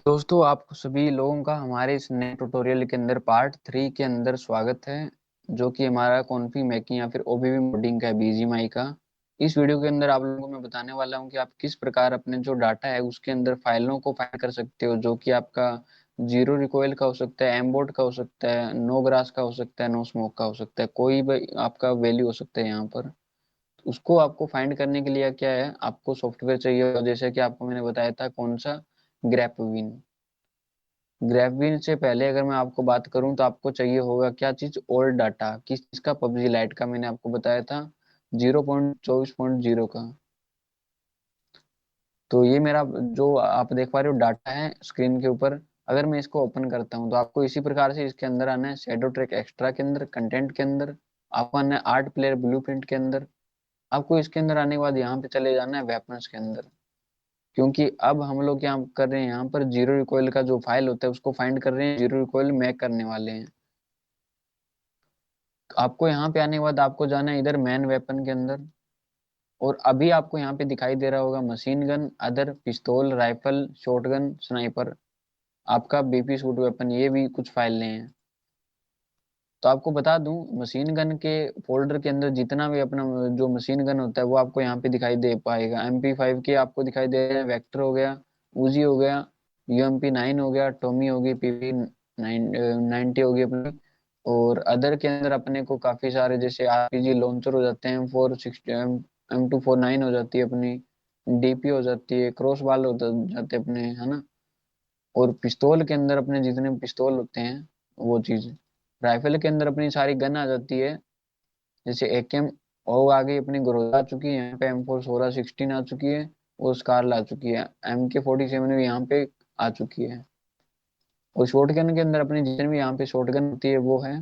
दोस्तों, आपको सभी लोगों का हमारे इस नए ट्यूटोरियल के अंदर पार्ट 3 के अंदर स्वागत है, जो कि हमारा कॉन्फिग मेकिंग या फिर ओबीबी मोडिंग का है, बीजीएमआई का। इस वीडियो के अंदर आप लोगों को मैं बताने वाला हूं कि आप किस प्रकार अपने जो डाटा है उसके अंदर फाइलों को फाइंड कर सकते हो, जो कि आपका जीरो रिकॉइल का हो सकता है, एम्बोड का हो सकता है, नो ग्रास का हो सकता है, नो स्मोक का हो सकता है, कोई भी आपका वैल्यू हो सकता है यहाँ पर। उसको आपको फाइंड करने के लिए क्या है, आपको सॉफ्टवेयर चाहिए होगा, जैसे कि आपको मैंने बताया था कौन सा, ग्रैफविन। ग्रैफवीन से पहले अगर मैं आपको बात करूं तो आपको चाहिए होगा क्या चीज, ओल्ड डाटा। किस चीज का? पबजी लाइट का। मैंने आपको बताया था 0.24.0 का। तो ये मेरा जो आप देख पा रहे हो डाटा है स्क्रीन के ऊपर। अगर मैं इसको ओपन करता हूं तो आपको इसी प्रकार से इसके अंदर आना है, शेडो ट्रैक एक्स्ट्रा के अंदर, कंटेंट के अंदर। आपको आना है आर्ट प्लेयर ब्लूप्रिंट के अंदर। आपको इसके अंदर आने के बाद यहाँ पे चले जाना है वेपन्स के अंदर, क्योंकि अब हम लोग क्या कर रहे हैं, यहाँ पर जीरो रिकॉइल का जो फाइल होता है उसको फाइंड कर रहे हैं, जीरो रिकॉइल मैक करने वाले हैं। आपको यहाँ पे आने के बाद आपको जाना है इधर मैन वेपन के अंदर। और अभी आपको यहाँ पे दिखाई दे रहा होगा मशीन गन, अदर, पिस्तौल, राइफल, शॉटगन, स्नाइपर, आपका बीपी शूट वेपन, ये भी कुछ फाइलें हैं। तो आपको बता दूं, मशीन गन के फोल्डर के अंदर जितना भी अपना जो मशीन गन होता है वो आपको यहाँ पे दिखाई दे पाएगा। MP5 के आपको दिखाई दे रहे हैं, वेक्टर हो गया, उजी हो गया, UMP9 हो गया, टोमी होगी, PP90 होगी अपनी। और अदर के अंदर अपने को काफी सारे जैसे RPG लॉन्चर हो जाते हैं, M460, M249 हो जाती है अपनी, DP हो जाती है, क्रॉस बाल हो जाते हैं अपने, है ना। और पिस्तौल के अंदर अपने जितने पिस्तौल होते हैं वो चीज। राइफल के अंदर अपनी सारी गन आ जाती है, जैसे AKM। और आ गई अपनी ग्रोजा आ चुकी है, यहाँ पे M4 16 आ चुकी है, और स्कारल आ चुकी है, MK47 भी यहाँ पे आ चुकी है। और शॉटगन के अंदर अपनी जितनी भी यहाँ पे शॉटगन होती है वो है।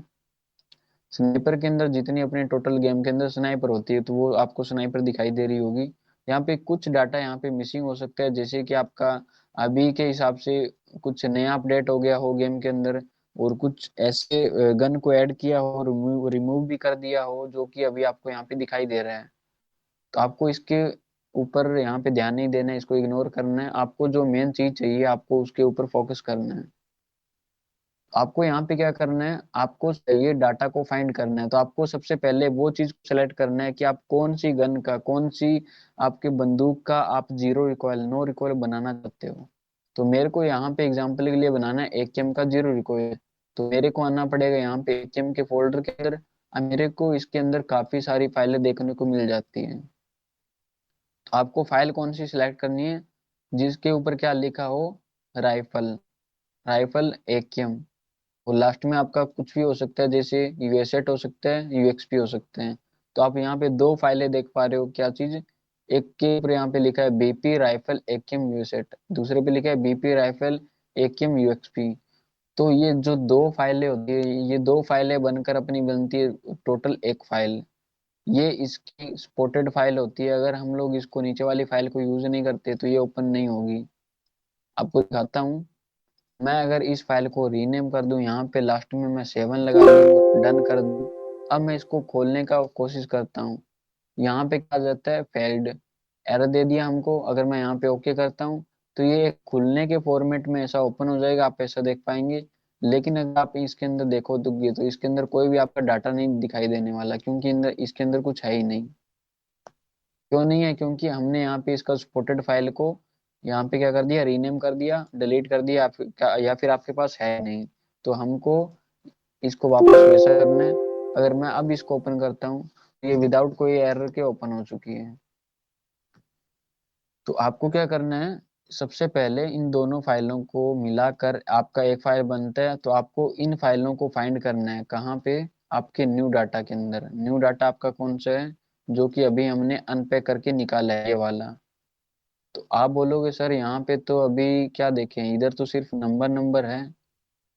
स्नाइपर के अंदर जितनी अपने टोटल गेम के अंदर स्नाइपर होती है तो वो आपको स्नाइपर दिखाई दे रही होगी। यहाँ पे कुछ डाटा यहाँ पे मिसिंग हो सकता है, जैसे कि आपका अभी के हिसाब से कुछ नया अपडेट हो गया हो गेम के अंदर, और कुछ ऐसे गन को ऐड किया हो, रिमूव भी कर दिया हो, जो कि अभी आपको यहाँ पे दिखाई दे रहा है। तो आपको इसके ऊपर यहाँ पे ध्यान नहीं देना है, इसको इग्नोर करना है। आपको जो मेन चीज चाहिए आपको उसके ऊपर फोकस करना है। आपको यहाँ पे क्या करना है, आपको ये डाटा को फाइंड करना है। तो आपको सबसे पहले वो चीज सेलेक्ट करना है कि आप कौन सी गन का, कौन सी आपके बंदूक का आप जीरो रिकॉइल, नो रिकॉइल बनाना चाहते हो। तो मेरे को यहाँ पे एग्जांपल के लिए बनाना है AKM का जीरो रिकॉइल। तो मेरे को आना पड़ेगा यहाँ पे AKM के फोल्डर के अंदर। अब मेरे को इसके अंदर काफी सारी फाइलें देखने को मिल जाती हैं। तो आपको फाइल कौन सी सिलेक्ट करनी है, जिसके ऊपर क्या लिखा हो, राइफल, राइफल AKM। और लास्ट में आपका कुछ भी हो सकता है, जैसे यूएसएट हो सकता है, UXP हो सकते हैं। तो आप यहाँ पे दो फाइलें देख पा रहे हो, क्या चीज, एक के ऊपर यहाँ पे लिखा है BP राइफल AKM यूएसएट, दूसरे पे लिखा है BP राइफल AKM UXP। तो ये जो दो फाइलें होती है, ये दो फाइलें बनकर अपनी बनती है टोटल एक फाइल। ये इसकी सपोर्टेड फाइल होती है। अगर हम लोग इसको नीचे वाली फाइल को यूज नहीं करते तो ये ओपन नहीं होगी। आपको दिखाता हूँ। मैं अगर इस फाइल को रीनेम कर दूं, यहाँ पे लास्ट में मैं 7 लगा दूं, डन कर दूं। अब मैं इसको खोलने का कोशिश करता हूँ। यहाँ पे क्या आ जाता है, फेल्ड, एरर दे दिया हमको। अगर मैं यहाँ पे ओके करता हूँ तो ये खुलने के फॉर्मेट में ऐसा ओपन हो जाएगा, आप ऐसा देख पाएंगे। लेकिन अगर आप इसके अंदर देखो तो इसके अंदर कोई भी आपका डाटा नहीं दिखाई देने वाला, क्योंकि इसके अंदर कुछ है ही नहीं। क्यों नहीं है? क्योंकि हमने यहाँ पे इसका सपोर्टेड फाइल को यहाँ पे क्या कर दिया, रीनेम कर दिया, डिलीट कर दिया, या फिर आपके पास है नहीं। तो हमको इसको वापस वैसा करना है। अगर मैं अब इसको ओपन करता हूँ तो ये विदाउट कोई एरर के ओपन हो चुकी है। तो आपको क्या करना है, सबसे पहले इन दोनों फाइलों को मिलाकर आपका एक फाइल बनता है। तो आपको इन फाइलों को फाइंड करना है, कहाँ पे, आपके न्यू डाटा के अंदर। न्यू डाटा आपका कौन सा है, जो कि अभी हमने अनपैक करके निकाला है, ये वाला। तो आप बोलोगे सर यहाँ पे तो अभी क्या देखें, इधर तो सिर्फ नंबर नंबर है,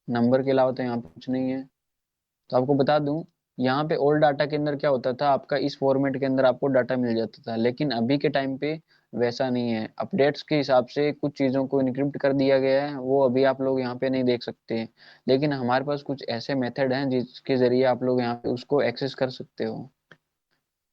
नंबर के अलावा तो यहाँ पे कुछ नहीं है। तो आपको बता दूं, यहाँ पे ओल्ड डाटा के अंदर क्या होता था, आपका इस फॉर्मेट के अंदर आपको डाटा मिल जाता था। लेकिन अभी के टाइम पे वैसा नहीं है। अपडेट्स के हिसाब से कुछ चीज़ों को इनक्रिप्ट कर दिया गया है, वो अभी आप लोग यहाँ पे नहीं देख सकते। लेकिन हमारे पास कुछ ऐसे मेथड हैं जिसके जरिए आप लोग यहाँ पे उसको एक्सेस कर सकते हो।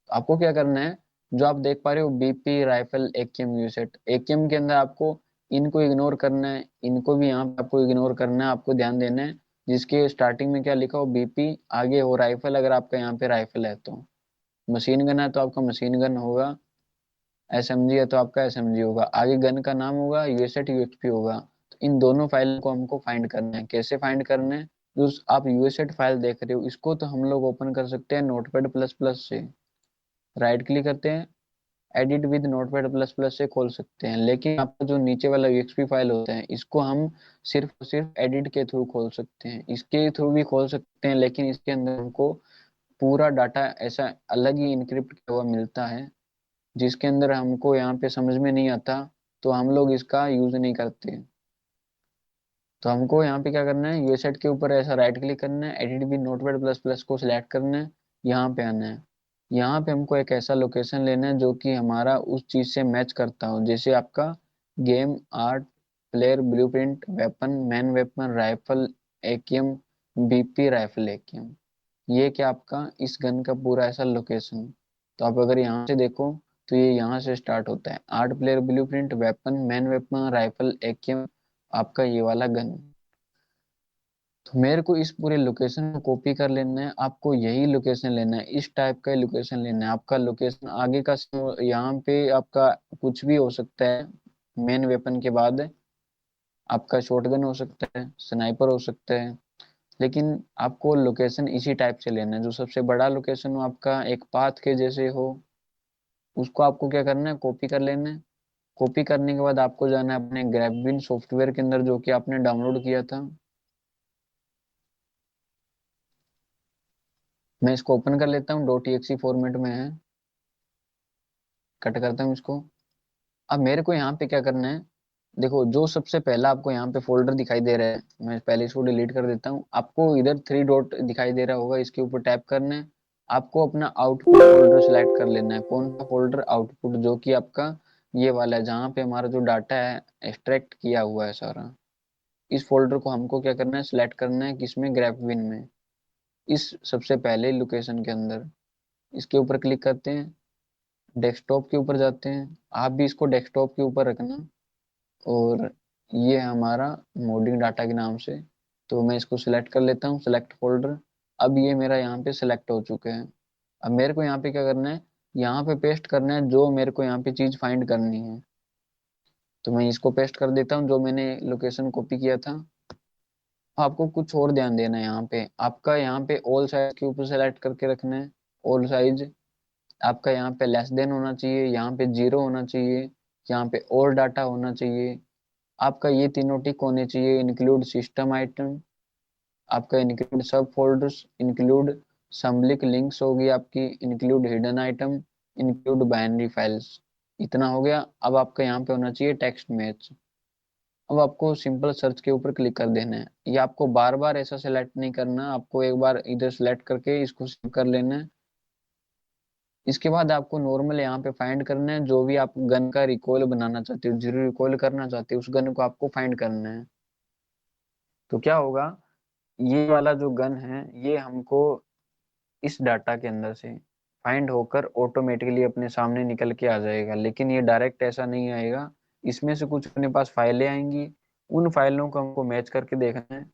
आपको क्या करना है, जो आप देख पा रहे हो BP राइफल AKM यूसेट, AKM के अंदर आपको इनको इग्नोर करना है, इनको भी यहाँ पे आपको इग्नोर करना है, आपको ध्यान देना है जिसके स्टार्टिंग में क्या लिखा हो बीपी, आगे हो राइफल, अगर आपका यहाँ पे राइफल है तो, मशीन गन है तो आपका मशीन गन होगा, एसएमजी है तो आपका एसएमजी होगा, आगे गन का नाम होगा, यूएसएट यूएचपी होगा। तो इन दोनों फाइल को हमको फाइंड करना है। कैसे फाइंड करना है? जो आप यूएसएट फाइल देख रहे हो इसको तो हम लोग ओपन कर सकते हैं नोटपैड प्लस प्लस से, राइट क्लिक करते हैं, edit with notepad plus plus से खोल सकते हैं। लेकिन आपका जो नीचे वाला यूएक्सपी फाइल होता है इसको हम सिर्फ और सिर्फ एडिट के थ्रू खोल सकते हैं, इसके थ्रू भी खोल सकते हैं, लेकिन इसके अंदर हमको पूरा डाटा ऐसा अलग ही इनक्रिप्ट किया हुआ मिलता है जिसके अंदर हमको यहाँ पे समझ में नहीं आता, तो हम लोग इसका यूज नहीं करते। तो हमको यहाँ पे क्या करना है, यूएसएट के ऊपर ऐसा राइट क्लिक करना है, edit with notepad plus plus को सिलेक्ट करना है, यहाँ पे आना है। यहाँ पे हमको एक ऐसा लोकेशन लेना है जो कि हमारा उस चीज से मैच करता हो, जैसे आपका game, art, player, blueprint, weapon, man weapon, rifle, AKM, BP, rifle, AKM, ये क्या आपका इस गन का पूरा ऐसा लोकेशन। तो आप अगर यहाँ से देखो तो ये यहाँ से स्टार्ट होता है, art, player, blueprint, weapon, man weapon, rifle, AKM, आपका ये वाला गन। तो मेरे को इस पूरे लोकेशन को कॉपी कर लेना है, आपको यही लोकेशन लेना है, इस टाइप का लोकेशन लेना है। आपका लोकेशन आगे का यहाँ पे आपका कुछ भी हो सकता है, मेन वेपन के बाद आपका शॉटगन हो सकता है, स्नाइपर हो सकता है, लेकिन आपको लोकेशन इसी टाइप से लेना है, जो सबसे बड़ा लोकेशन हो आपका एक पाथ के जैसे हो, उसको आपको क्या करना है, कॉपी कर लेना है। कॉपी करने के बाद आपको जाना है अपने ग्रैबविन सॉफ्टवेयर के अंदर जो कि आपने डाउनलोड किया था। मैं इसको ओपन कर लेता हूँ, डॉट एक्सी फॉर्मेट में है, कट करता हूँ इसको। अब मेरे को यहाँ पे क्या करना है, देखो जो सबसे पहला आपको यहाँ पे फोल्डर दिखाई दे रहा है, मैं पहले इसको डिलीट कर देता हूँ। आपको इधर थ्री डॉट दिखाई दे रहा होगा, इसके ऊपर टैप करना है, आपको अपना आउटपुट फोल्डर सिलेक्ट कर लेना है। कौन सा फोल्डर? आउटपुट, जो कि आपका ये वाला है जहाँ पे हमारा जो डाटा है एक्सट्रैक्ट किया हुआ है सारा। इस फोल्डर को हमको क्या करना है, सिलेक्ट करना है, किसमें? ग्राफविन में, इस सबसे पहले लोकेशन के अंदर। इसके ऊपर क्लिक करते हैं, डेस्कटॉप के ऊपर जाते हैं, आप भी इसको डेस्कटॉप के ऊपर रखना। और ये हमारा मोडिंग डाटा के नाम से, तो मैं इसको सिलेक्ट कर लेता हूँ, सिलेक्ट फोल्डर। अब ये मेरा यहाँ पे सिलेक्ट हो चुके हैं। अब मेरे को यहाँ पे क्या करना है, यहाँ पे पेस्ट करना है जो मेरे को यहाँ पे चीज फाइंड करनी है। तो मैं इसको पेस्ट कर देता हूँ जो मैंने लोकेशन कॉपी किया था। आपको कुछ और ध्यान देना है, यहाँ पे आपका यहाँ पे ऑल साइज के ऊपर सेलेक्ट करके रखना है, ऑल साइज। आपका यहाँ पे लेस देन होना चाहिए, यहाँ पे जीरो होना चाहिए, यहाँ पे और डाटा होना चाहिए। आपका ये तीनों टिक होने चाहिए, इंक्लूड सिस्टम आइटम, आपका इंक्लूड सब फोल्डर्स, इंक्लूड सम्मिलित लिंक्स होगी आपकी, include hidden item, include binary files. इतना हो गया। अब आपका यहाँ पे होना चाहिए टेक्स्ट मैच। अब आपको सिंपल सर्च के ऊपर क्लिक कर देना है। ये आपको बार बार ऐसा सेलेक्ट नहीं करना, आपको एक बार इधर सेलेक्ट करके इसको सेव कर लेना है। इसके बाद आपको नॉर्मल यहाँ पे फाइंड करना है जो भी आप गन का रिकॉइल बनाना चाहते हो, जीरो रिकॉइल करना चाहते हो, उस गन को आपको फाइंड करना है। तो क्या होगा, ये वाला जो गन है ये हमको इस डाटा के अंदर से फाइंड होकर ऑटोमेटिकली अपने सामने निकल के आ जाएगा, लेकिन ये डायरेक्ट ऐसा नहीं आएगा। इसमें से कुछ अपने पास फाइलें आएंगी, उन फाइलों को हमको मैच करके देखना है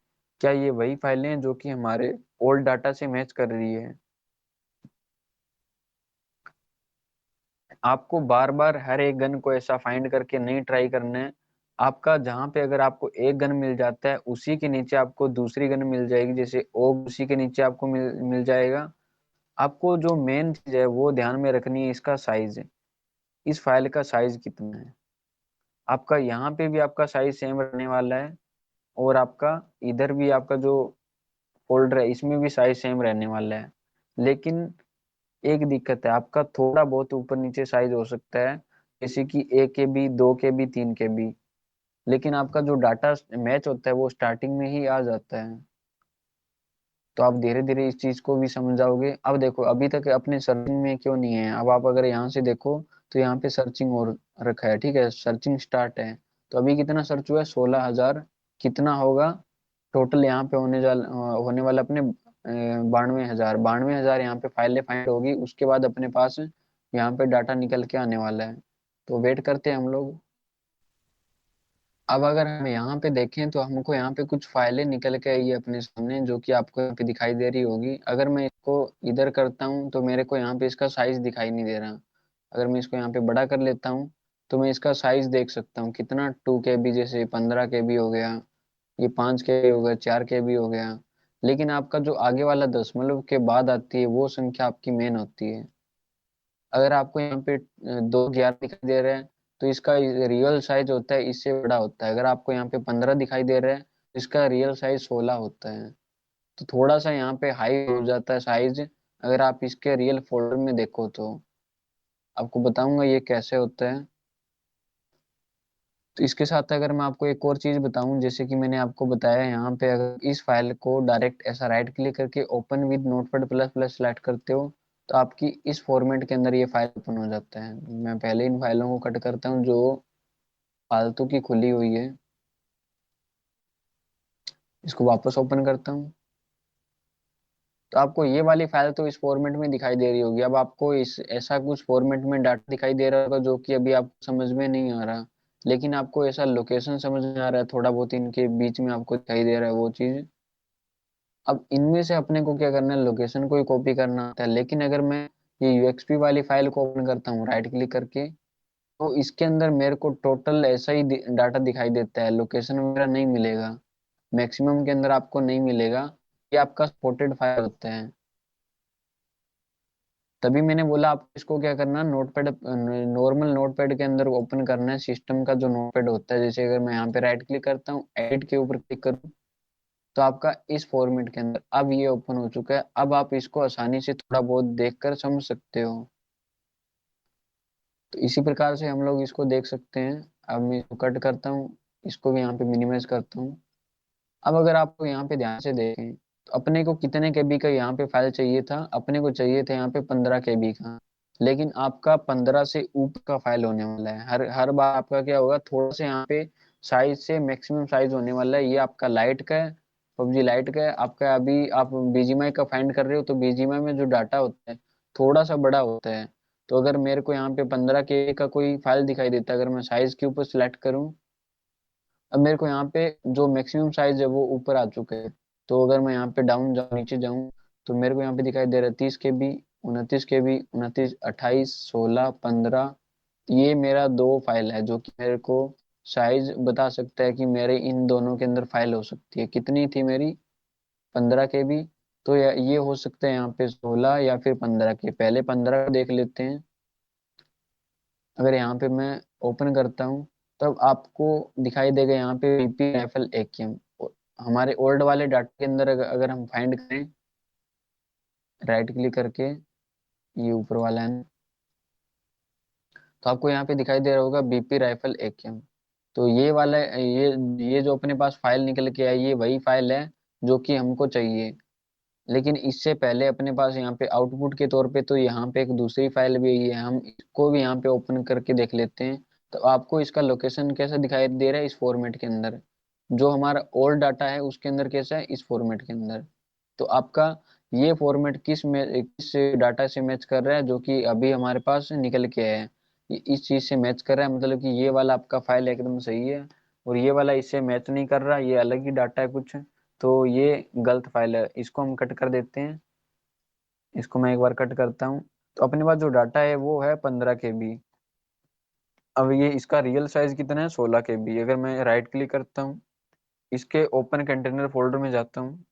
क्या ये वही फाइलें हैं जो कि हमारे ओल्ड डाटा से मैच कर रही है। आपको बार बार हर एक गन को ऐसा फाइंड करके नहीं ट्राई करना है। आपका जहां पे अगर आपको एक गन मिल जाता है उसी के नीचे आपको दूसरी गन मिल जाएगी, जैसे ओग उसी के नीचे आपको मिल जाएगा। आपको जो मेन चीज है वो ध्यान में रखनी है, इसका साइज, इस फाइल का साइज कितना है। आपका यहाँ पे भी आपका साइज सेम रहने वाला है, और आपका इधर भी आपका जो फोल्डर है इसमें भी साइज सेम रहने वाला है। लेकिन एक दिक्कत है, आपका थोड़ा बहुत ऊपर नीचे साइज हो सकता है, जैसे कि 1 KB, 2 KB, 3 KB, लेकिन आपका जो डाटा मैच होता है वो स्टार्टिंग में ही आ जाता है। तो आप धीरे धीरे इस चीज को भी समझ जाओगे। अब देखो अभी तक अपने सर्चिंग में क्यों नहीं है, अब आप अगर यहाँ से देखो तो यहाँ पे सर्चिंग और रखा है, ठीक है, सर्चिंग स्टार्ट है। तो अभी कितना सर्च हुआ है, 16,000। कितना होगा टोटल यहाँ पे होने वाला अपने 92,000, 92,000 यहाँ पे फाइलें फाइंड होगी, उसके बाद अपने पास यहाँ पे डाटा निकल के आने वाला है। तो वेट करते हैं हम लोग। अब अगर हम यहाँ पे देखें तो हमको यहाँ पे कुछ फाइलें निकल के आई है अपने सामने, जो कि आपको यहाँ पे दिखाई दे रही होगी। अगर मैं इसको इधर करता हूँ तो मेरे को यहाँ पे इसका साइज दिखाई नहीं दे रहा। अगर मैं इसको यहाँ पे बड़ा कर लेता हूँ तो मैं इसका साइज देख सकता हूँ कितना, 2 KB, जैसे 15 KB हो गया, ये 5 KB हो गया, 4 KB हो गया। लेकिन आपका जो आगे वाला दशमलव के बाद आती है वो संख्या आपकी मेन होती है। अगर आपको यहाँ पे 2 11 दिखाई दे रहा है तो इसका रियल साइज होता है इससे बड़ा होता है। अगर आपको यहाँ पे 15 दिखाई दे रहा है तो इसका रियल साइज 16 होता है। तो थोड़ा सा यहाँ पे हाई हो जाता है साइज, अगर आप इसके रियल फोल्डर में देखो तो। आपको बताऊंगा ये कैसे होता है। तो इसके साथ अगर मैं आपको एक और चीज बताऊं, जैसे कि मैंने आपको बताया यहाँ पे, अगर इस फाइल को डायरेक्ट ऐसा राइट क्लिक करके open with notepad plus plus select करते हो तो आपकी इस फॉर्मेट के अंदर ये फाइल ओपन हो जाता है। मैं पहले इन फाइलों को कट करता हूँ जो फालतू की खुली हुई है, इसको वापस ओपन करता हूँ। तो आपको ये वाली फाइल तो इस फॉर्मेट में दिखाई दे रही होगी। अब आपको इस ऐसा कुछ फॉर्मेट में डाटा दिखाई दे रहा होगा जो कि अभी आपको समझ में नहीं आ रहा, लेकिन आपको ऐसा लोकेशन समझ में आ रहा है, थोड़ा बहुत इनके बीच में आपको दिखाई दे रहा है वो चीज। अब इनमें से अपने को क्या करना है, लोकेशन को ही कॉपी करना होता है। लेकिन अगर मैं ये यूएक्सपी वाली फाइल को ओपन करता हूँ राइट क्लिक करके, तो इसके अंदर मेरे को टोटल ऐसा ही डाटा दिखाई देता है, लोकेशन वगैरह नहीं मिलेगा, मैक्सिमम के अंदर आपको नहीं मिलेगा। ये आपका सपोर्टेड फाइल होता है। तभी मैंने बोला आपको इसको क्या करना, नोटपैड, नॉर्मल नोटपैड के अंदर ओपन करना है, सिस्टम का जो नोटपैड होता है। जैसे अगर मैं यहाँ पे राइट क्लिक करता हूँ, एडिट के ऊपर क्लिक करूँ, तो आपका इस फॉर्मेट के अंदर अब ये ओपन हो चुका है। अब आप इसको आसानी से थोड़ा बहुत देखकर समझ सकते हो। तो इसी प्रकार से हम लोग इसको देख सकते हैं। अब मैं इसको कट करता हूँ, इसको भी यहाँ पे मिनिमाइज करता हूँ। अब अगर आपको यहाँ पे ध्यान से देखें तो अपने को कितने केबी का यहाँ पे फाइल चाहिए था, अपने को चाहिए था यहाँ पे 15 KB का। लेकिन आपका 15 से ऊपर का फाइल होने वाला है। हर हर बार आपका क्या होगा, थोड़ा सा यहाँ पे साइज से मैक्सिमम साइज होने वाला है। ये आपका लाइट का है, पबजी लाइट का है आपका। अभी आप बीजीएमआई का फाइंड कर रहे हो तो बीजीएमआई में जो डाटा होता है थोड़ा सा बड़ा होता है। तो अगर मेरे को यहाँ पे 15 KB का कोई फाइल दिखाई देता है, अगर मैं साइज के ऊपर सिलेक्ट करूँ, अब मेरे को यहाँ पे जो मैक्सिमम साइज है वो ऊपर आ चुका है। तो अगर मैं यहाँ पे डाउन जाऊँ, नीचे जाऊँ, तो मेरे को यहाँ पे दिखाई दे रहा है 30 KB, 29 KB, 29, 28, 16, 15। ये मेरा दो फाइल है जो कि मेरे को साइज बता सकता है कि मेरे इन दोनों के अंदर फाइल हो सकती है। कितनी थी मेरी, 15 KB। तो ये हो सकता है यहाँ पे 16 या फिर 15 के, पहले 15 देख लेते हैं। अगर यहाँ पे मैं ओपन करता हूँ तब आपको दिखाई देगा यहाँ पे बीपी राइफल AKM। हमारे ओल्ड वाले डाटा के अंदर अगर हम फाइंड करें राइट क्लिक करके, ये ऊपर वाला है ना, तो आपको यहाँ पे दिखाई दे रहा होगा बीपी राइफल AKM। तो ये वाला, ये जो अपने पास फाइल निकल के आई ये वही फाइल है जो कि हमको चाहिए। लेकिन इससे पहले अपने पास यहाँ पे आउटपुट के तौर पे तो यहाँ पे एक दूसरी फाइल भी है, हम इसको भी यहाँ पे ओपन करके देख लेते हैं। तो आपको इसका लोकेशन कैसा दिखाई दे रहा है इस फॉर्मेट के अंदर, जो हमारा ओल्ड डाटा है उसके अंदर कैसा है इस फॉर्मेट के अंदर। तो आपका ये फॉर्मेट किस डाटा से मैच कर रहा है, जो कि अभी हमारे पास निकल के आया है, ये इस चीज से मैच कर रहा है। मतलब कि ये वाला आपका फाइल एकदम सही है और ये वाला इससे मैच नहीं कर रहा, ये अलग ही डाटा है कुछ। तो ये गलत फाइल है, इसको हम कट कर देते हैं। इसको मैं एक बार कट करता हूँ। तो अपने पास जो डाटा है वो है 15 KB। अब ये इसका रियल साइज कितना है, 16 KB। अगर मैं राइट क्लिक करता हूँ, इसके ओपन कंटेनर फोल्डर में जाता हूँ,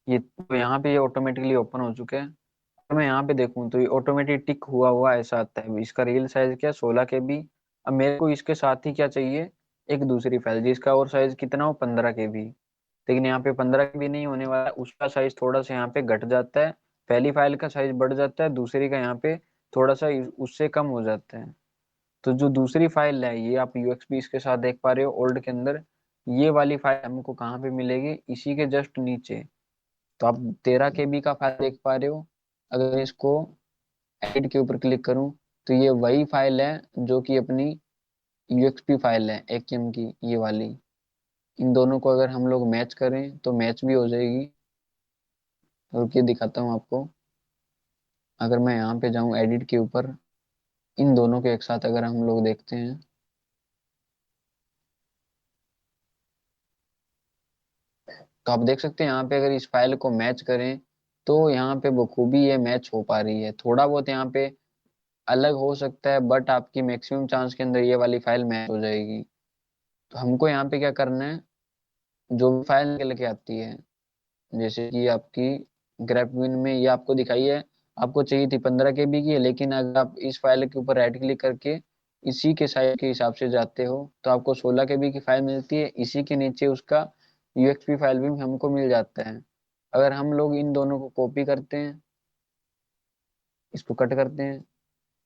ये तो यहाँ पे ये ऑटोमेटिकली ओपन हो चुके हैं। अगर मैं यहाँ पे देखूँ तो ये ऑटोमेटिक टिक हुआ हुआ ऐसा आता है। इसका रियल साइज क्या है, 16 KB। अब मेरे को इसके साथ ही क्या चाहिए, एक दूसरी फाइल जिसका और साइज कितना हो, 15 KB। लेकिन यहाँ पे 15 KB नहीं होने वाला, उसका साइज थोड़ा सा यहाँ पे घट जाता है। पहली फाइल का साइज बढ़ जाता है, दूसरी का यहाँ पे थोड़ा सा उससे कम हो जाता है। तो जो दूसरी फाइल है ये आप यूएक्सपी इसके साथ देख पा रहे हो ओल्ड के अंदर, ये वाली फाइल हमको कहाँ पे मिलेगी, इसी के जस्ट नीचे। तो आप 13 KB का फाइल देख पा रहे हो। अगर इसको एडिट के ऊपर क्लिक करूं तो ये वही फाइल है जो कि अपनी यूएक्सपी फाइल है AKM की, ये वाली। इन दोनों को अगर हम लोग मैच करें तो मैच भी हो जाएगी। रुकिए दिखाता हूँ आपको। अगर मैं यहाँ पे जाऊँ एडिट के ऊपर, इन दोनों के एक साथ अगर हम लोग देखते हैं तो आप देख सकते हैं यहाँ पे अगर इस फाइल को मैच करें तो यहाँ पे बखूबी ये मैच हो पा रही है। थोड़ा बहुत यहाँ पे अलग हो सकता है बट आपकी मैक्सिमम चांस के अंदर ये वाली फाइल मैच हो जाएगी। तो हमको यहाँ पे क्या करना है, जो भी फाइल निकल के आती है, जैसे कि आपकी ग्राफविन में ये आपको दिखाई है, आपको चाहिए थी 15 KB की है, लेकिन अगर आप इस फाइल के ऊपर राइट क्लिक करके इसी के साइज के हिसाब से जाते हो तो आपको 16 KB की फाइल मिलती है। इसी के नीचे उसका यूएक्सपी फाइल भी हमको मिल जाता है। अगर हम लोग इन दोनों को कॉपी करते हैं, इसको कट करते हैं,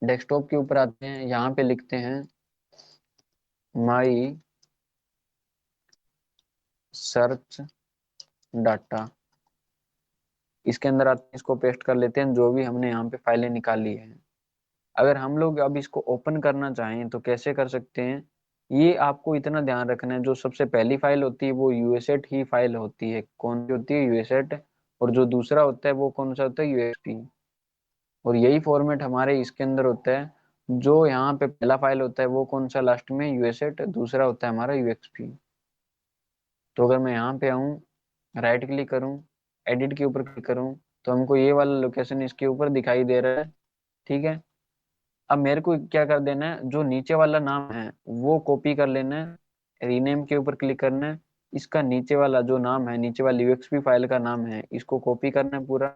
डेस्कटॉप के ऊपर आते हैं, यहाँ पे लिखते हैं माई सर्च डाटा, इसके अंदर आते हैं, इसको पेस्ट कर लेते हैं जो भी हमने यहाँ पे फाइलें निकाली है। अगर हम लोग अब इसको ओपन करना चाहें तो कैसे कर सकते हैं, ये आपको इतना ध्यान रखना है, जो सबसे पहली फाइल होती है वो यूएसएट ही फाइल होती है। कौन सी होती है? यूएसएट। और जो दूसरा होता है वो कौन सा होता है? यूएक्सपी। और यही फॉर्मेट हमारे इसके अंदर होता है। जो यहाँ पे पहला फाइल होता है वो कौन सा लास्ट में? यूएसएट। दूसरा होता है हमारा यूएक्सपी। तो अगर मैं यहाँ पे आऊँ, राइट क्लिक करूँ, एडिट के ऊपर क्लिक करूँ, तो हमको ये वाला लोकेशन इसके ऊपर दिखाई दे रहा है। ठीक है, अब मेरे को क्या कर देना है, जो नीचे वाला नाम है वो कॉपी कर लेना है, रीनेम के ऊपर क्लिक करना है, इसका नीचे वाला जो नाम है, नीचे वाली यूएक्सपी फाइल का नाम है, इसको कॉपी करना है पूरा,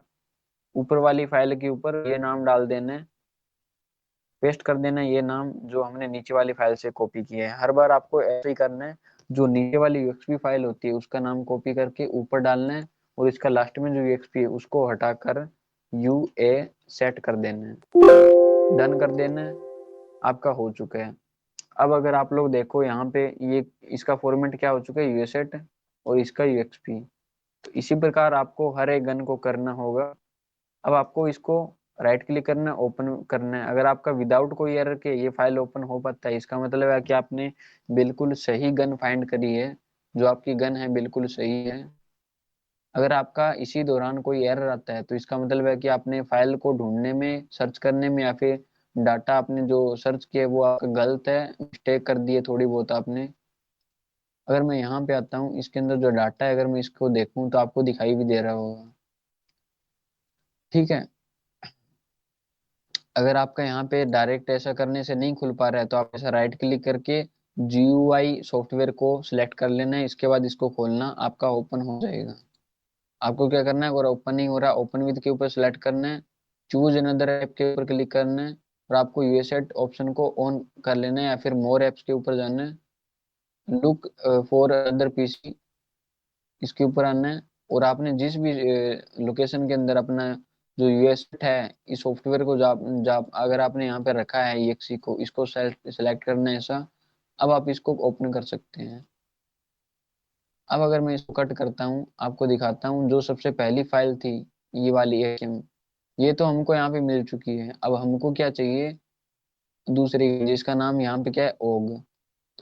ऊपर वाली फाइल के ऊपर ये नाम डाल देना है, पेस्ट कर देना है ये नाम जो हमने नीचे वाली फाइल से कॉपी किया है। हर बार आपको ऐसे ही करना है, जो नीचे वाली यूएक्सपी फाइल होती है उसका नाम कॉपी करके ऊपर डालना है, और इसका लास्ट में जो यूएक्सपी है उसको हटाकर यूए सेट कर देना है, डन कर देना है। आपका हो चुका है। अब अगर आप लोग देखो यहाँ पे, ये इसका फॉर्मेट क्या हो चुका है? यूएसएट और इसका यूएक्सपी। तो इसी प्रकार आपको हर एक गन को करना होगा। अब आपको इसको राइट क्लिक करना है, ओपन करना है। अगर आपका विदाउट कोई एरर के ये फाइल ओपन हो पाता है, इसका मतलब है कि आपने बिल्कुल सही गन फाइंड करी है, जो आपकी गन है बिल्कुल सही है। अगर आपका इसी दौरान कोई एरर आता है तो इसका मतलब है कि आपने फाइल को ढूंढने में, सर्च करने में, या फिर डाटा आपने जो सर्च किया वो आपका गलत है, मिस्टेक कर दी है थोड़ी बहुत आपने। अगर मैं यहाँ पे आता हूँ, इसके अंदर जो डाटा है अगर मैं इसको देखूँ तो आपको दिखाई भी दे रहा होगा। ठीक है, अगर आपका यहाँ पे डायरेक्ट ऐसा करने से नहीं खुल पा रहा है तो आप ऐसा राइट क्लिक करके जीयूआई सॉफ्टवेयर को सिलेक्ट कर लेना है, इसके बाद इसको खोलना, आपका ओपन हो जाएगा। आपको क्या करना है, अगर ओपन नहीं हो रहा, ओपन विद के ऊपर सेलेक्ट करना है, चूज अनदर ऐप के ऊपर क्लिक करना है, और आपको यूएसएट ऑप्शन को ऑन कर लेना है, या फिर मोर ऐप्स के ऊपर जाना है, लुक फॉर अदर पीसी, इसके ऊपर आना है। और आपने जिस भी लोकेशन के अंदर अपना जो यूएसएट है, इस सॉफ्टवेयर को अगर आपने यहाँ पे रखा है EXE को, इसको सेलेक्ट करना है ऐसा। अब आप इसको ओपन कर सकते हैं। अब अगर मैं इसको कट करता हूँ, आपको दिखाता हूँ जो सबसे पहली फाइल थी, ये वाली AKM, ये तो हमको यहाँ पे मिल चुकी है। अब हमको क्या चाहिए? दूसरी, जिसका नाम यहाँ पे क्या है? ओग।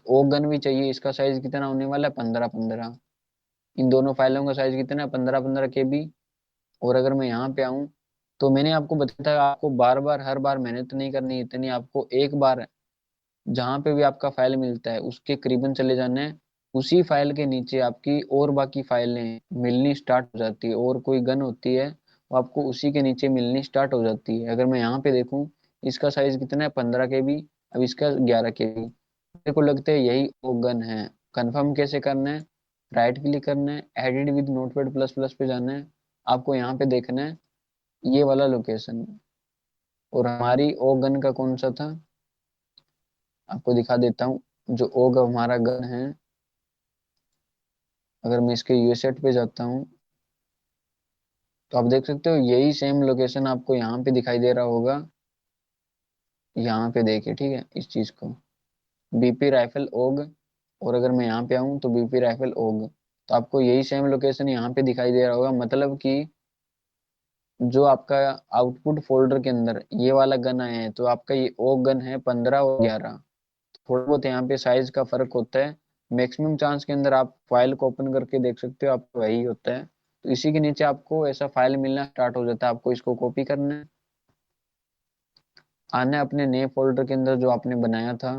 ओग गन भी चाहिए। इसका साइज कितना होने वाला है? 15-15। इन दोनों फाइलों का साइज कितना है? 15-15 KB। और अगर मैं यहाँ पे आऊँ, तो मैंने आपको बताया था आपको बार बार, हर बार मेहनत नहीं करनी इतनी, आपको एक बार जहाँ पे भी आपका फाइल मिलता है उसके करीबन चले जाना है। उसी फाइल के नीचे आपकी और बाकी फाइलें मिलनी स्टार्ट हो जाती है, और कोई गन होती है वो आपको उसी के नीचे मिलनी स्टार्ट हो जाती है। अगर मैं यहाँ पे देखूँ, इसका साइज कितना है? 15 KB। अब इसका 11 KB। मेरे को लगता है यही वो गन है। कंफर्म कैसे करना है? राइट क्लिक करना है, edit with notepad plus plus पे जाना है, आपको यहाँ पे देखना है ये वाला लोकेशन। और हमारी ओ गन का कौन सा था, आपको दिखा देता हूँ। जो ओग हमारा गन है, अगर मैं इसके यूएसएट पे जाता हूँ तो आप देख सकते हो यही सेम लोकेशन आपको यहाँ पे दिखाई दे रहा होगा। यहाँ पे देखिए, ठीक है, इस चीज को, बीपी राइफल ओग। और अगर मैं यहाँ पे आऊँ तो बीपी राइफल ओग, तो आपको यही सेम लोकेशन यहाँ पे दिखाई दे रहा होगा। मतलब कि जो आपका आउटपुट फोल्डर के अंदर ये वाला गन आया है, तो आपका ये ओग गन है 15 और 11। थोड़ा बहुत यहाँ पे साइज का फर्क होता है। मैक्सिमम चांस के अंदर आप फाइल को ओपन करके देख सकते हो, आपको वही होता है। तो इसी के नीचे आपको ऐसा फाइल मिलना स्टार्ट हो जाता है। आपको इसको कॉपी करना है, आना है अपने नए फोल्डर के अंदर जो आपने बनाया था,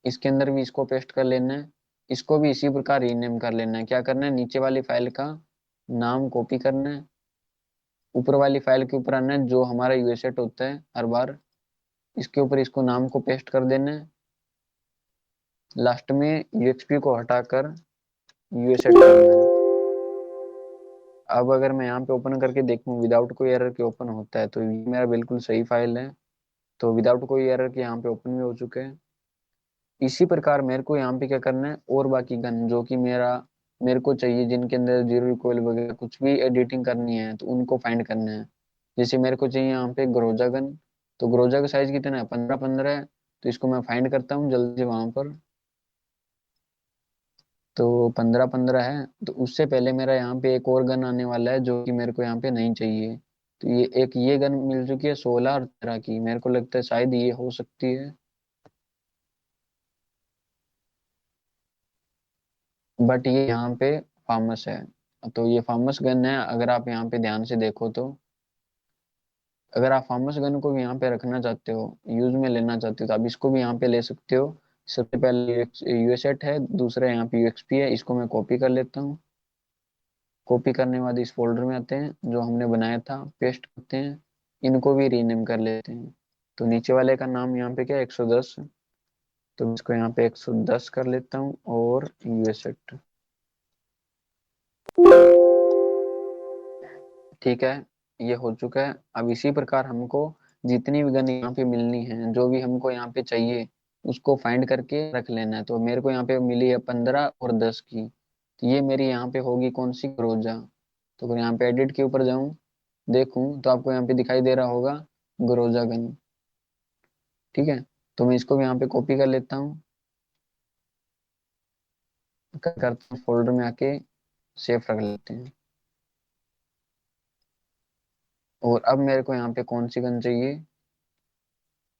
इसके अंदर भी इसको पेस्ट कर लेना है। इसको भी इसी प्रकार रीनेम कर लेना है। क्या करना है, नीचे वाली फाइल का नाम कॉपी करना है, ऊपर वाली फाइल के ऊपर आना है जो हमारा यूएसएट होता है हर बार, इसके ऊपर इसको नाम को पेस्ट कर देना है, लास्ट में यूएक्सपी को हटाकर यूएसएट करना है। अब अगर मैं यहाँ पे ओपन करके देखूँ विदाउट कोई एरर के ओपन होता है, तो ये मेरा बिल्कुल सही फाइल है। तो विदाउट कोई एरर के यहाँ पे ओपन भी हो चुके हैं। इसी प्रकार मेरे को यहाँ पे क्या करना है, और बाकी गन जो कि मेरे को चाहिए, जिनके अंदर जीरो रिकॉइल वगैरह कुछ भी एडिटिंग करनी है, तो उनको फाइंड करना है। जैसे मेरे को चाहिए यहाँ पे ग्रोजा गन, तो ग्रोजा का साइज कितना है, 15 15 है। तो इसको मैं फाइंड करता हूँ जल्दी से वहां पर। तो 15 15 है, तो उससे पहले मेरा यहाँ पे एक और गन आने वाला है जो कि मेरे को यहाँ पे नहीं चाहिए। तो ये गन मिल चुकी है 16 और 13 की, मेरे को लगता है शायद ये हो सकती है, बट ये यहाँ पे फार्मस है। तो ये फार्मस गन है, अगर आप यहाँ पे ध्यान से देखो तो, अगर आप फार्मस गन को भी यहाँ पे रखना चाहते हो, यूज में लेना चाहते हो, तो आप इसको भी यहाँ पे ले सकते हो। सबसे पहले यूएसएट है, दूसरा यहाँ पे यूएक्सपी है, इसको मैं कॉपी कर लेता हूँ। कॉपी करने के बाद इस फोल्डर में आते हैं जो हमने बनाया था, पेस्ट करते हैं, इनको भी रीनेम कर लेते हैं। तो नीचे वाले का नाम यहाँ पे क्या है, 110, तो इसको यहाँ पे 110 कर लेता हूँ, और यूएसएट। ठीक है, ये हो चुका है। अब इसी प्रकार हमको जितनी भी गन यहाँ पे मिलनी है, जो भी हमको यहाँ पे चाहिए, उसको फाइंड करके रख लेना है। तो मेरे को यहाँ पे मिली है 15 और 10 की, तो ये मेरी यहाँ पे होगी कौन सी, ग्रोजा। तो अगर यहाँ पे एडिट के ऊपर जाऊँ, देखूँ, तो आपको यहाँ पे दिखाई दे रहा होगा ग्रोजा गन। ठीक है, तो मैं इसको भी यहाँ पे कॉपी कर लेता हूँ, करता हूँ फोल्डर में आके सेव रख लेते हैं। और अब मेरे को यहाँ पे कौन सी गन चाहिए,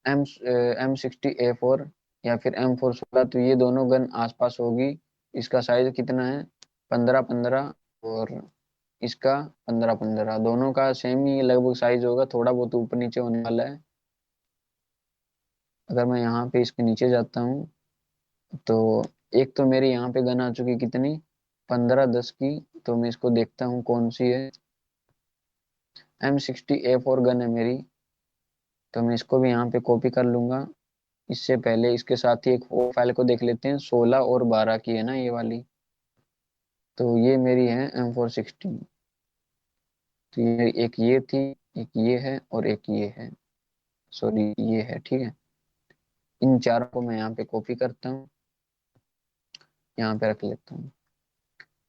M60A4 या फिर M416, तो ये दोनों गन आसपास होगी। इसका साइज कितना है, 15 15, और इसका 15 15, दोनों का सेम ही लगभग साइज होगा, थोड़ा बहुत ऊपर नीचे होने वाला है। अगर मैं यहाँ पे इसके नीचे जाता हूँ, तो एक तो मेरी यहाँ पे गन आ चुकी कितनी, 15 10 की। तो मैं इसको देखता हूँ कौन सी है, M60A4 गन है मेरी। तो मैं इसको भी यहाँ पे कॉपी कर लूंगा। इससे पहले इसके साथ ही एक और फाइल को देख लेते हैं, 16 और 12 की है ना ये वाली। तो ये मेरी है M416। तो ये एक ये थी, एक ये है, और एक ये है, सॉरी ये है। ठीक है, इन चारों को मैं यहाँ पे कॉपी करता हूँ, यहाँ पे रख लेता हूँ।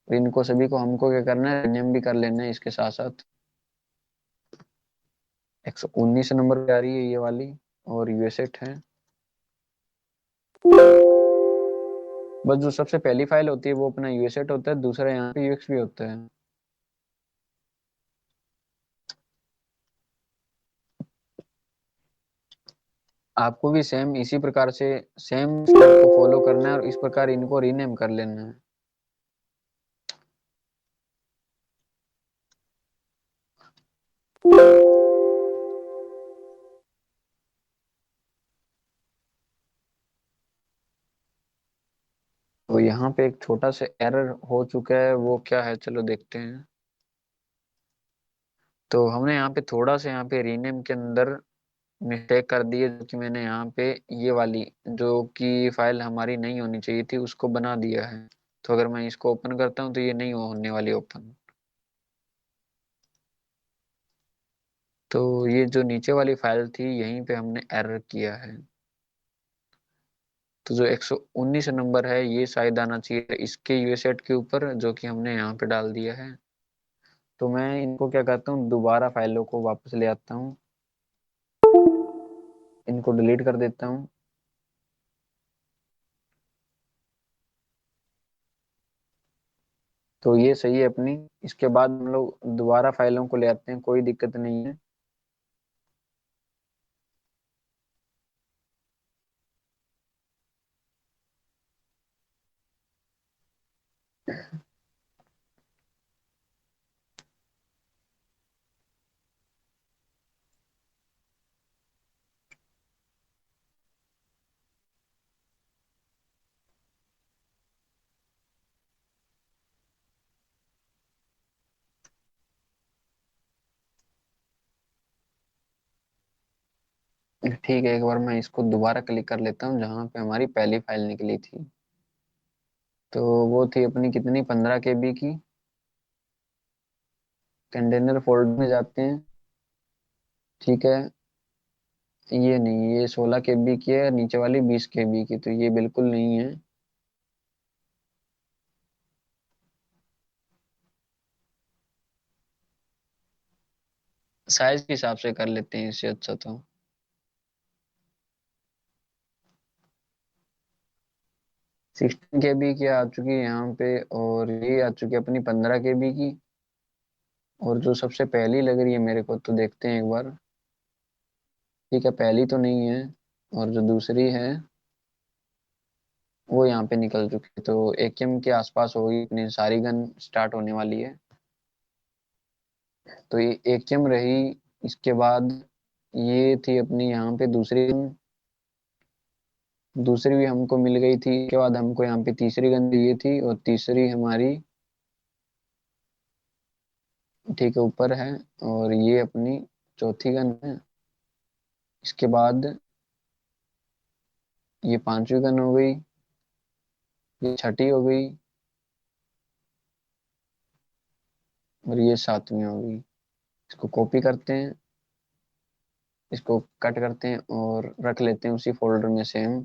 और इनको सभी को हमको क्या करना है, रिनेम भी कर लेना है इसके साथ साथ। 119 नंबर पे आ रही है ये वाली, और यूएसएट है। बस जो सबसे पहली फाइल होती है वो अपना यूएसएट होता है, दूसरा यहाँ पे यूएक्स भी होता है। आपको भी सेम इसी प्रकार से सेम स्टेप को फॉलो करना है, और इस प्रकार इनको रीनेम कर लेना है। तो यहाँ पे एक छोटा सा एरर हो चुका है, वो क्या है चलो देखते हैं। तो हमने यहाँ पे थोड़ा सा यहाँ पे रीनेम के अंदर मिस्टेक कर दी है, जो कि मैंने यहाँ पे ये वाली जो कि फाइल हमारी नहीं होनी चाहिए थी उसको बना दिया है। तो अगर मैं इसको ओपन करता हूँ तो ये नहीं होने वाली ओपन। तो ये जो नीचे वाली फाइल थी यहीं पे हमने एरर किया है। तो जो 119 नंबर है ये शायद आना चाहिए इसके यूएसएट के ऊपर, जो कि हमने यहाँ पे डाल दिया है। तो मैं इनको क्या करता हूँ, दोबारा फाइलों को वापस ले आता हूँ, इनको डिलीट कर देता हूँ। तो ये सही है अपनी। इसके बाद हम लोग दोबारा फाइलों को ले आते हैं, कोई दिक्कत नहीं है। ठीक है, एक बार मैं इसको दोबारा क्लिक कर लेता हूँ जहाँ पे हमारी पहली फाइल निकली थी। तो वो थी अपनी कितनी, 15 KB की। कंटेनर फोल्डर में जाते हैं। ठीक है, ये नहीं, ये 16 KB की है, नीचे वाली 20 KB की, तो ये बिल्कुल नहीं है। साइज के हिसाब से कर लेते हैं इससे अच्छा तो। 16 KB की आ चुकी है यहाँ पे, और ये आ चुकी है अपनी 15 KB की। और जो सबसे पहली लग रही है मेरे को, तो देखते हैं एक बार। ठीक है, पहली तो नहीं है। और जो दूसरी है वो यहाँ पे निकल चुकी है, तो AKM के आसपास होगी, अपनी सारी गन स्टार्ट होने वाली है। तो ये AKM रही। इसके बाद ये थी अपनी यहाँ पे दूसरी गन। दूसरी भी हमको मिल गई थी, इसके बाद हमको यहाँ पे तीसरी गन चाहिए थी, और तीसरी हमारी, ठीक है, ऊपर है। और ये अपनी चौथी गन है। इसके बाद ये पांचवी गन हो गई। ये छठी हो गई। और ये सातवीं हो गई। इसको कॉपी करते हैं, इसको कट करते हैं और रख लेते हैं उसी फोल्डर में सेम।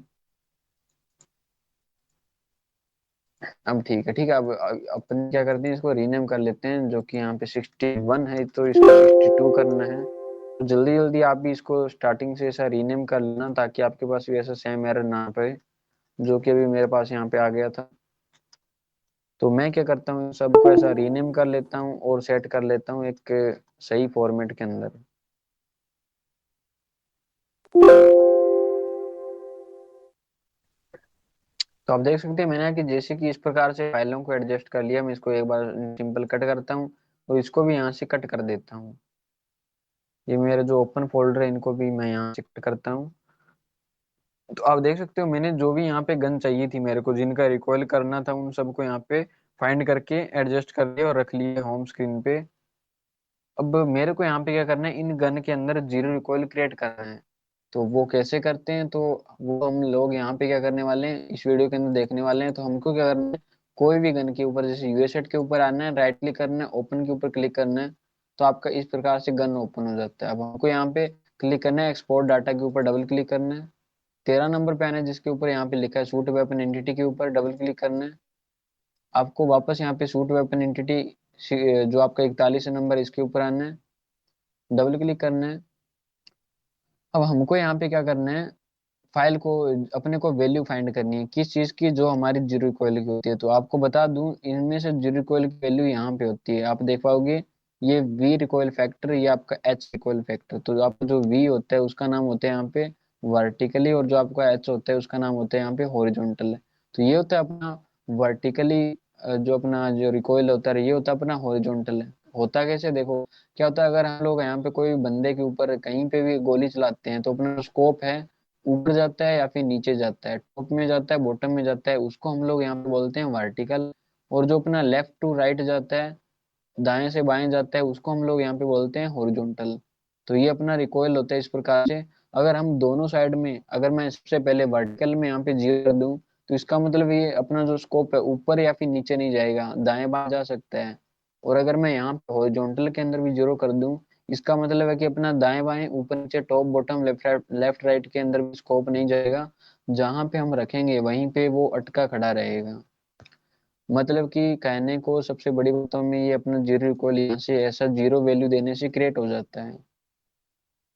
अब ठीक है, ठीक है। अब अपन क्या करते हैं, इसको रीनेम कर लेते हैं। जो कि यहाँ पे 61 है, तो इसको 62 करना है। तो जल्दी जल्दी आप भी इसको स्टार्टिंग से ऐसा रीनेम कर लेना, ताकि आपके पास भी ऐसा सेम एरर ना पाए जो कि अभी मेरे पास यहाँ पे आ गया था। तो मैं क्या करता हूँ, सबको ऐसा रीनेम कर लेता हूँ और सेट कर लेता हूँ एक सही फॉर्मेट के अंदर। तो आप देख सकते हैं मैंने कि जैसे कि इस प्रकार से फाइलों को एडजस्ट कर लिया। मैं इसको एक बार सिंपल कट करता हूँ, और इसको भी यहाँ से कट कर देता हूँ। ये मेरे जो ओपन फोल्डर है, इनको भी मैं यहाँ से कट करता हूँ। तो आप देख सकते हो मैंने जो भी यहाँ पे गन चाहिए थी मेरे को, जिनका रिकॉइल करना था, उन सबको यहाँ पे फाइंड करके एडजस्ट कर लिया और रख लिया होम स्क्रीन पे। अब मेरे को यहाँ पे क्या करना है, इन गन के अंदर जीरो रिकॉइल क्रिएट करना है। तो वो कैसे करते हैं, तो वो हम लोग यहाँ पे क्या करने वाले हैं, इस वीडियो के अंदर देखने वाले हैं। तो हमको क्या करना है, कोई भी गन के ऊपर, जैसे यूएसएट के ऊपर आना है, राइट क्लिक करना है, ओपन के ऊपर क्लिक करना है। तो आपका इस प्रकार से गन ओपन हो जाता है। अब हमको यहाँ पे क्लिक करना है, एक्सपोर्ट डाटा के ऊपर डबल क्लिक करना है। 13 नंबर पे आना है, जिसके ऊपर यहाँ पे लिखा है शूट वेपन एंटिटी, के ऊपर डबल क्लिक करना है। आपको वापस यहाँ पे शूट वेपन एंटिटी, जो आपका 41 नंबर, इसके ऊपर आना है, डबल क्लिक करना है। अब हमको यहाँ पे क्या करना है, फाइल को, अपने को वैल्यू फाइंड करनी है किस चीज की, जो हमारी जीरो इक्वल की होती है। तो आपको बता दूं, इनमें से जीरो इक्वल की वैल्यू यहाँ पे होती है, आप देख पाओगे। ये वी रिकॉइल फैक्टर, ये आपका एच रिकॉइल फैक्टर। तो आपका जो वी होता है उसका नाम होता है यहाँ पे वर्टिकली, और जो आपका एच होता है उसका नाम होता है यहाँ पे हॉरिजॉन्टल। तो ये होता है अपना वर्टिकली, जो अपना जो रिकॉइल होता है, ये होता है अपना हॉरिजॉन्टल। होता कैसे, देखो क्या होता है, अगर हम लोग यहाँ पे कोई बंदे के ऊपर कहीं पे भी गोली चलाते हैं, तो अपना स्कोप है ऊपर जाता है या फिर नीचे जाता है, टॉप में जाता है, बॉटम में जाता है, उसको हम लोग यहाँ पे बोलते हैं वर्टिकल। और जो अपना लेफ्ट टू राइट जाता है, दाएं से बाएं जाता है, उसको हम लोग यहाँ पे बोलते हैं हॉरिजॉन्टल। तो ये अपना रिकॉइल होता है इस प्रकार से। अगर हम दोनों साइड में, अगर मैं सबसे पहले वर्टिकल में यहाँ पे 0 कर दूं, तो इसका मतलब ये अपना जो स्कोप है ऊपर या फिर नीचे नहीं जाएगा, दाएं बाएं जा सकता है। और अगर मैं यहाँ पे हॉरिजॉन्टल के अंदर भी 0 कर दूं, इसका मतलब है कि अपना दाएं बाएं, ऊपर नीचे, टॉप बॉटम, लेफ्ट राइट के अंदर भी स्कोप नहीं जाएगा। जहां पे हम रखेंगे वहीं पे वो अटका खड़ा रहेगा। मतलब कि कहने को सबसे बड़ी बातों में, ये अपना जीरो इक्वल यहाँ से ऐसा जीरो वैल्यू देने से क्रिएट हो जाता है।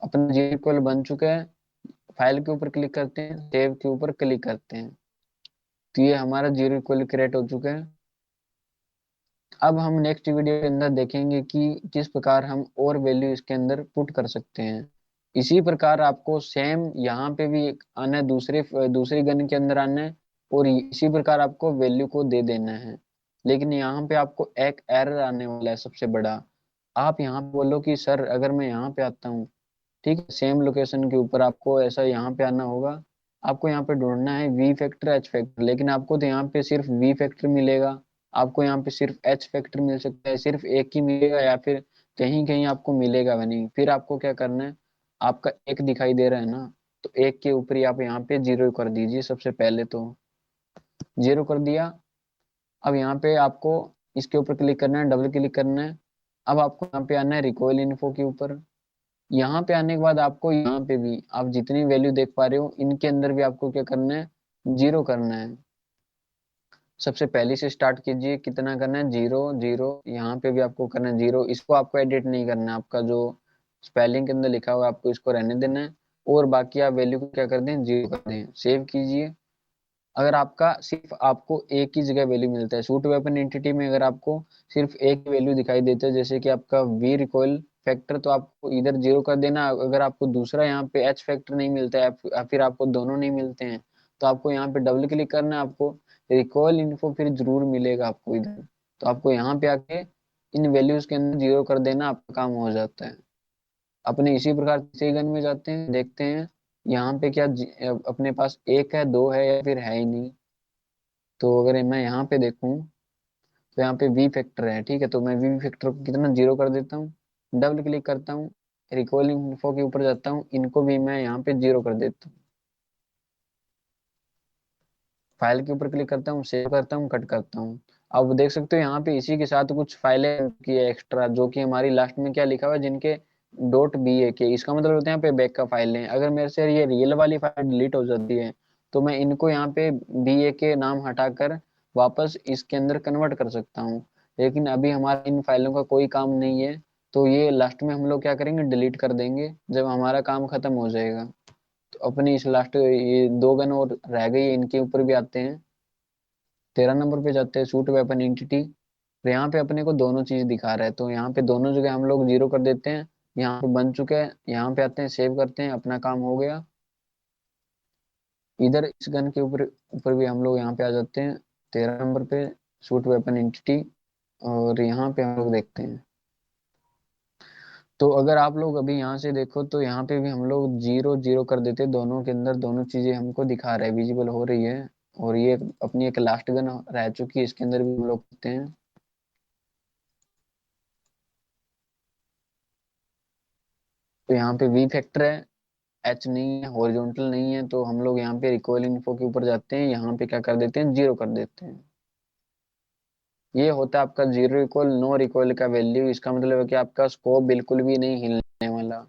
अपना जीरो इक्वल बन चुका है। फाइल के ऊपर क्लिक करते हैं, सेव के ऊपर क्लिक करते हैं। तो ये हमारा जीरो इक्वल क्रिएट हो चुका है। अब हम नेक्स्ट वीडियो के अंदर देखेंगे कि किस प्रकार हम और वैल्यू इसके अंदर पुट कर सकते हैं। इसी प्रकार आपको सेम यहाँ पे भी आना है, दूसरी गन के अंदर आना है, और इसी प्रकार आपको वैल्यू को दे देना है। लेकिन यहाँ पे आपको एक एरर आने वाला है सबसे बड़ा। आप यहाँ पे बोलो कि सर अगर मैं यहाँ पे आता हूँ, ठीक है, सेम लोकेशन के ऊपर आपको ऐसा यहाँ पे आना होगा। आपको यहाँ पे ढूंढना है वी फैक्टर, एच फैक्टर, लेकिन आपको तो यहाँ पे सिर्फ वी फैक्टर मिलेगा। आपको यहाँ पे सिर्फ एच फैक्टर मिल सकता है, सिर्फ एक ही मिलेगा, या फिर कहीं कहीं आपको मिलेगा भी नहीं। फिर आपको क्या करना है, आपका एक दिखाई दे रहा है ना, तो एक के ऊपर ही आप यहाँ पे 0 कर दीजिए सबसे पहले। तो 0 कर दिया। अब यहाँ पे आपको इसके ऊपर क्लिक करना है, डबल क्लिक करना है। अब आपको यहाँ पे आना है रिकॉइल इन्फो के ऊपर। यहाँ पे आने के बाद आपको यहाँ पे भी आप जितनी वैल्यू देख पा रहे हो इनके अंदर भी आपको क्या करना है, 0 करना है। सबसे पहले से स्टार्ट कीजिए, कितना करना है, 0 0। यहाँ पे भी आपको करना है 0। इसको आपको एडिट नहीं करना है, आपका जो स्पेलिंग के अंदर लिखा हुआ है आपको इसको रहने देना है। और बाकी आप वैल्यू को क्या कर दें, 0 कर दें, सेव कीजिए। अगर आपका सिर्फ आपको एक ही जगह वैल्यू मिलता है शूट वेपन एंटिटी में, अगर आपको सिर्फ एक वैल्यू दिखाई देता है जैसे कि आपका वी रिकॉइल फैक्टर, तो आपको इधर 0 कर देना। अगर आपको दूसरा यहाँ पे एच फैक्टर नहीं मिलता है या फिर आपको दोनों नहीं मिलते हैं, तो आपको यहाँ पे डबल क्लिक करना है। आपको रिकॉइल इन्फो फिर जरूर मिलेगा आपको इधर, तो आपको यहाँ पे आके इन वैल्यूज के अंदर 0 कर देना, आपका काम हो जाता है। अपने इसी प्रकार तीसरी गन में जाते हैं, देखते हैं यहाँ पे क्या अपने पास एक है, दो है, या फिर है ही नहीं। तो अगर मैं यहाँ पे देखूं तो यहाँ पे वी फैक्टर है, ठीक है। तो मैं वी फैक्टर को कितना, 0 कर देता हूँ। डबल क्लिक करता हूँ, रिकॉलिंग इन्फो के ऊपर जाता हूँ, इनको भी मैं यहाँ पे 0 कर देता हूँ। फाइल के ऊपर क्लिक करता हूँ, सेव करता हूँ, कट करता हूँ। अब देख सकते हो यहाँ पे इसी के साथ कुछ फाइलें की है एक्स्ट्रा, जो कि हमारी लास्ट में क्या लिखा हुआ है, जिनके डॉट बी ए के, इसका मतलब होता है यहाँ पे बैक का फाइल है। अगर मेरे से ये रियल वाली फाइल डिलीट हो जाती है तो मैं इनको यहाँ पे बी ए के नाम हटाकर वापस इसके अंदर कन्वर्ट कर सकता हूँ। लेकिन अभी हमारा इन फाइलों का कोई काम नहीं है, तो ये लास्ट में हम लोग क्या करेंगे, डिलीट कर देंगे जब हमारा काम खत्म हो जाएगा। तो अपनी इस लास्ट ये दो गन और रह गई है, इनके ऊपर भी आते हैं। 13 नंबर पे जाते हैं, शूट वेपन एंटिटी। तो यहाँ पे अपने को दोनों चीज दिखा रहा है, तो यहाँ पे दोनों जगह हम लोग 0 कर देते हैं। यहाँ पे बन चुके हैं, यहाँ पे आते हैं, सेव करते हैं, अपना काम हो गया। इधर इस गन के ऊपर ऊपर भी हम लोग यहाँ पे आ जाते हैं, 13 नंबर पे शूट वेपन एंटिटी। और यहाँ पे हम लोग देखते हैं, तो अगर आप लोग अभी यहाँ से देखो तो यहाँ पे भी हम लोग 0 0 कर देते हैं। दोनों के अंदर दोनों चीजें हमको दिखा रहा है, विजिबल हो रही है। और ये अपनी एक लास्ट गन रह चुकी है, इसके अंदर भी हम लोग करते हैं। तो यहाँ पे वी फैक्टर है, एच नहीं है, हॉरिजॉन्टल नहीं है, तो हम लोग यहाँ पे रिकॉइल इन्फो के ऊपर जाते हैं, यहाँ पे क्या कर देते हैं, 0 कर देते हैं। ये होता है आपका जीरो रिकॉइल, नो रिकॉइल का वैल्यू। इसका मतलब है कि आपका स्कोप बिल्कुल भी नहीं हिलने वाला।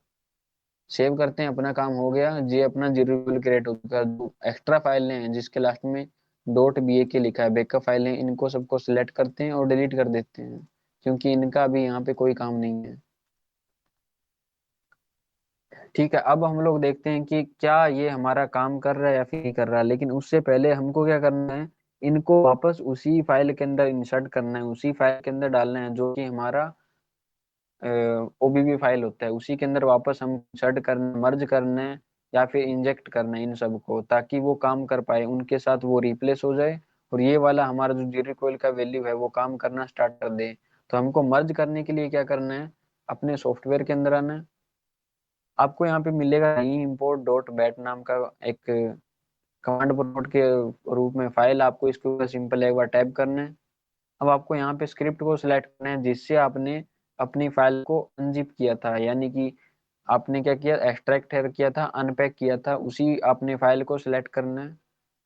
सेव करते हैं, अपना काम हो गया। ये अपना जीरो रिकॉइल क्रिएट हो चुका है। एक्स्ट्रा फाइलें हैं जिसके लास्ट में डॉट बी ए के लिखा है, बैकअप फाइलें, इनको सबको सिलेक्ट करते हैं और डिलीट कर देते हैं, क्योंकि इनका अभी यहाँ पे कोई काम नहीं है। ठीक है, अब हम लोग देखते हैं कि क्या ये हमारा काम कर रहा है या फिर नहीं कर रहा है। लेकिन उससे पहले हमको क्या करना है, इनको वापस उसी फाइल के अंदर इंसर्ट करना है, उसी फाइल के अंदर डालना है जो कि हमारा ओबीबी फाइल होता है। उसी के अंदर वापस हम इंसर्ट करना, मर्ज करना है या फिर इंजेक्ट करना है इन सबको, ताकि वो काम कर पाए, उनके साथ वो रिप्लेस हो जाए। और ये वाला हमारा जो जीरो कोयल का वैल्यू है वो काम करना स्टार्ट कर दे। तो हमको मर्ज करने के लिए क्या करना है, अपने सॉफ्टवेयर के अंदर आना है। आपको यहाँ पे मिलेगा import डॉट बैट नाम का एक कमांड प्रोम्प्ट के रूप में फाइल, आपको इसके ऊपर सिंपल एक बार टाइप करना है। अब आपको यहाँ पे स्क्रिप्ट को सिलेक्ट करना है जिससे आपने अपनी फाइल को अनजिप किया था, यानी कि आपने क्या किया, एक्सट्रैक्ट किया था, अनपैक किया था, उसी आपने फाइल को सिलेक्ट करना है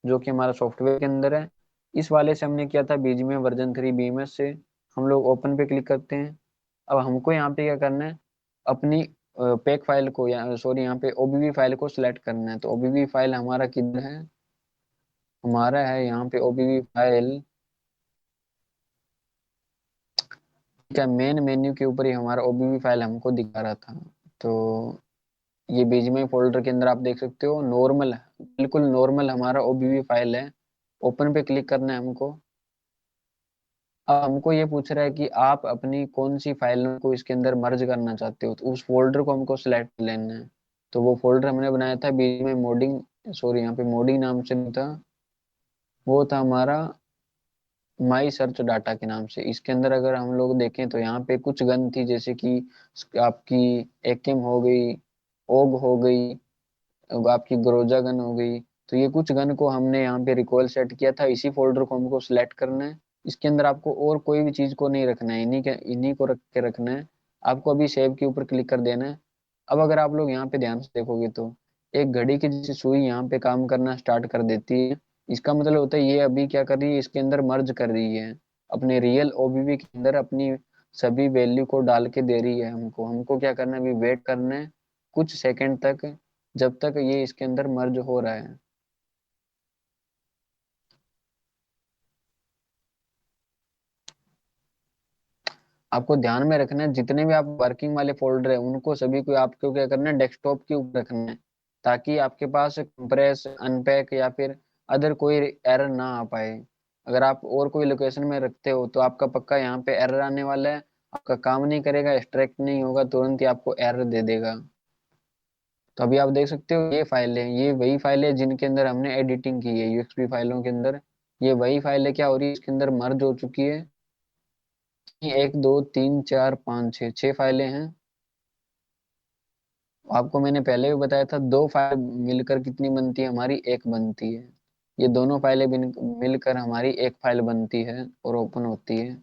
जो कि हमारा सॉफ्टवेयर के अंदर है। इस वाले से हमने किया था बीजीएमआई वर्जन 3 बीएमएस से। हम लोग ओपन पे क्लिक करते हैं। अब हमको यहाँ पे क्या करना है, अपनी पैक फाइल को, या सॉरी यहाँ पे ओबीबी फाइल को सिलेक्ट करना है। तो ओबीबी फाइल हमारा किधर है, हमारा है यहाँ पे ओबीबी फाइल। क्या मेन मेन्यू के ऊपर ही हमारा ओबीबी फाइल हमको दिखा रहा था। तो ये बीजीएमआई फोल्डर के अंदर आप देख सकते हो, नॉर्मल, बिल्कुल नॉर्मल हमारा ओबीबी फाइल है। ओपन पे क्लिक करना है हमको। अब हमको ये पूछ रहा है कि आप अपनी कौन सी फाइलों को इसके अंदर मर्ज करना चाहते हो, तो उस फोल्डर को हमको सिलेक्ट कर लेना है। तो वो फोल्डर हमने बनाया था बीजीएमआई मोडिंग, सॉरी यहाँ पे मोडिंग नाम से नहीं था, वो था हमारा माई सर्च डाटा के नाम से। इसके अंदर अगर हम लोग देखें तो यहाँ पे कुछ गन थी, जैसे कि आपकी एकेम हो गई, ओग हो गई, अब आपकी ग्रोजा गन हो गई। तो ये कुछ गन को हमने यहाँ पे रिकॉल सेट किया था, इसी फोल्डर को हमको सिलेक्ट करना है। इसके अंदर आपको और कोई भी चीज को नहीं रखना है, इन्हीं को रख के रखना है। आपको अभी सेव के ऊपर क्लिक कर देना है। अब अगर आप लोग यहाँ पे ध्यान से देखोगे तो एक घड़ी की जैसे सुई यहाँ पे काम करना स्टार्ट कर देती है। इसका मतलब होता है ये अभी क्या कर रही है, इसके अंदर मर्ज कर रही है, अपने रियल ओबीबी के अंदर अपनी सभी वैल्यू को डाल के दे रही है हमको। हमको क्या करना है, अभी वेट करना है कुछ सेकंड तक, जब तक ये इसके अंदर मर्ज हो रहा है। आपको ध्यान में रखना है जितने भी आप वर्किंग वाले फोल्डर है उनको सभी को आपको क्या करना है, डेस्कटॉप के ऊपर रखना है, ताकि आपके पास कंप्रेस अनपैक या फिर अदर कोई एरर ना आ पाए। अगर आप और कोई लोकेशन में रखते हो तो आपका पक्का यहाँ पे एरर आने वाला है, आपका काम नहीं करेगा, एक्सट्रैक्ट नहीं होगा, तुरंत ही आपको एरर दे देगा। तो अभी आप देख सकते हो ये फाइल है, ये वही फाइल है जिनके अंदर हमने एडिटिंग की है यूएक्सपी फाइलों के अंदर। ये वही फाइल है, क्या हो रही है इसके अंदर मर्ज हो चुकी है। एक दो तीन चार पाँच छः, छः फाइलें हैं। आपको मैंने पहले भी बताया था, दो फाइल मिलकर कितनी बनती है हमारी, एक बनती है। ये दोनों फाइलें मिलकर हमारी एक फाइल बनती है और ओपन होती है।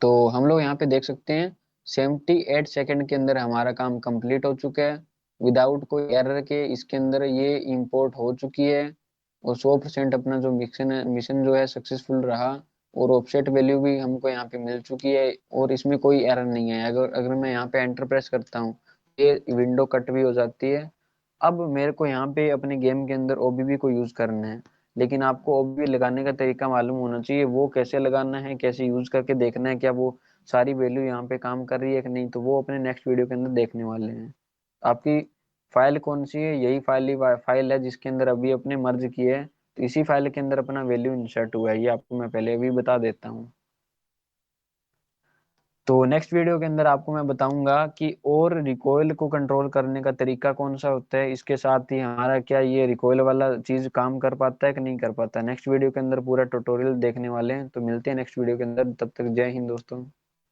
तो हम लोग यहाँ पे देख सकते हैं 78 सेकंड के अंदर हमारा काम कंप्लीट हो चुका है, विदाउट कोई एरर के इसके अंदर ये इंपोर्ट हो चुकी है। और 100% अपना जो मिशन जो है सक्सेसफुल रहा, और ऑफसेट वैल्यू भी हमको यहाँ पे मिल चुकी है, और इसमें कोई एरर नहीं है। अगर अगर मैं यहाँ पे एंटर प्रेस करता हूँ, ये विंडो कट भी हो जाती है। अब मेरे को यहाँ पे अपने गेम के अंदर ओबीबी को यूज करना है, लेकिन आपको ओबीबी लगाने का तरीका मालूम होना चाहिए, वो कैसे लगाना है, कैसे यूज करके देखना है, क्या वो सारी वैल्यू यहाँ पे काम कर रही है कि नहीं, तो वो अपने नेक्स्ट वीडियो के अंदर देखने वाले हैं। आपकी फाइल कौन सी है, यही फाइल है जिसके अंदर अभी अपने मर्ज किए है, तो इसी फाइल के अंदर अपना वैल्यू इंसर्ट हुआ है, ये आपको मैं पहले भी बता देता हूँ। तो नेक्स्ट वीडियो के अंदर आपको मैं बताऊंगा कि और रिकॉइल को कंट्रोल करने का तरीका कौन सा होता है, इसके साथ ही हमारा क्या ये रिकॉइल वाला चीज काम कर पाता है कि नहीं कर पाता। नेक्स्ट वीडियो के अंदर पूरा ट्यूटोरियल देखने वाले हैं, तो मिलते हैं नेक्स्ट वीडियो के अंदर, तब तक जय हिंद दोस्तों।